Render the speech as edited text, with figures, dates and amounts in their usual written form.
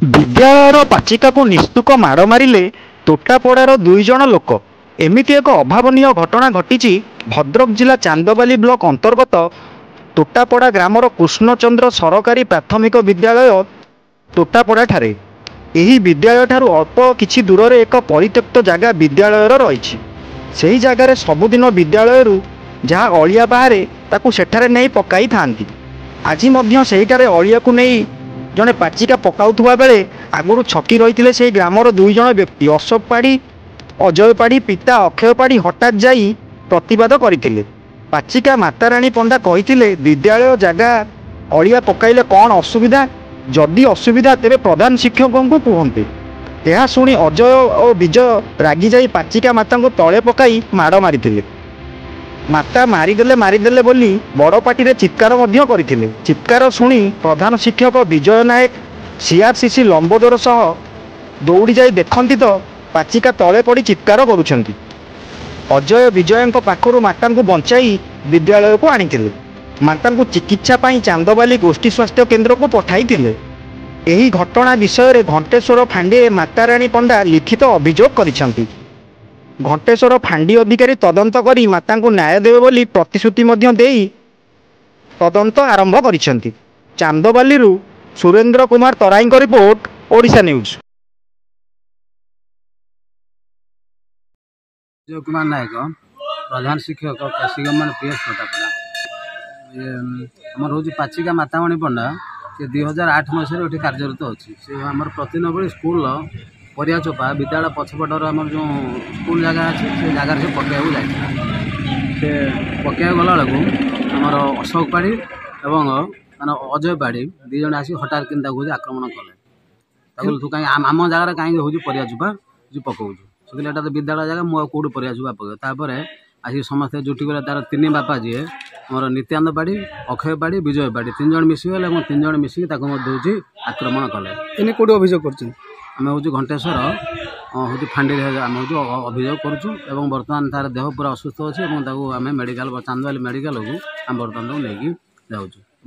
विद्यालयर पाचिका को निस्तुक माड़ मारे तोटापड़ार दुई जन लोक। एमिति एक अभावन घटना घटी भद्रक जिला चांदबाली ब्लॉक अंतर्गत तोटापड़ा ग्रामर कृष्णचंद्र सरकारी प्राथमिक विद्यालय तोटापड़ा ठारे। एही विद्यालय ठारू अल्प किछि दूर रे एक परित्यक्त जगह विद्यालय रही। सही जगार सबुदिन विद्यालय जहाँ अलिया बाहर ताकू सेठारे नहीं पकाई थांती। आज सेठारे अलिया को नहीं जड़े पाचिका पकाउथुवा बेले आगुरी छकी रही से ग्रामर दुई जन व्यक्ति अशोक पाढ़ी अजय पाढ़ी पिता अक्षय पाढ़ी हठात जाई प्रतिवाद करते। पाचिका माताराणी पंडा कही विद्यालय जगह अलिया पकाइले कौन असुविधा, जदि असुविधा तेरे प्रधान शिक्षकों को कहते। यह शुणी अजय और विजय रागी जाई पाचिका माता को तले पकाई माड़ मारी। माता मारिदेले बोली बड़ पार्टी रे चित्कार करथिले। चित्कार शुणी प्रधान शिक्षक विजय नायक सीआरसीसी लंबोदर सह दौड़ी जाई देखंती तो पाचिका तले पड़ी चित्कार करुछंती। अजय विजय पाखरु माता को बंचाई विद्यालय को आनिथिले। माता को चिकित्सा पाई चांदबाली गोष्ठी स्वास्थ्य केन्द्र को पठाइथिले। एही घटना विषय रे घंटेश्वर फांडे माताराणी पंडा लिखित अभियोग करिसंती। घंटेश्वर फांडी अधिकारी तदंत करी माता को न्याय देवे बोली प्रतिश्रुति देई तदंत आरंभ करिसंती। चांदबाली सुरेंद्र कुमार तराई को रिपोर्ट, ओडिशा न्यूज। विजय कुमार नायक प्रधान शिक्षक केसी गवर्नमेंट पीएस तोटापड़ा। आमर हूँ पाचिका मातामणी पंडा से 2008 मसीह कार्यरत अच्छी। से आम प्रतिदिन बड़ी स्कूल परिया चोपा विद्यालय पछपटर आम जो स्कूल जगह अच्छे से जगार से पकड़ा जाए। से पकड़ा गला बेलू आमर अशोक पाढ़ी एवं मान अजय पाढ़ी दी जन आसिक हठात कि आक्रमण कले। तू कहीं आम जगार कहीं हूँ परिया चोपा जो पकाऊ से तो विद्यालय जगह मुझे कौट परिया चोपा पकड़ आसिक समस्ते जुटी गले। तार तीन बापा जी मोर नित्यानंद पाढ़ी अक्षय पाढ़ी विजय पाढ़ी 3 जन मिसिगले और 3 जन मिसिक आक्रमण कले। इन कौट अभियोग कर आम हूँ घंटेश्वर हूँ फांडी आम हूँ अभियोग करुँ। बर्तमान तार देह पूरा असुस्थ अच्छे आम मेडिकल चांदबाली मेडिकल को आम बर्तमान नहीं जाऊँ।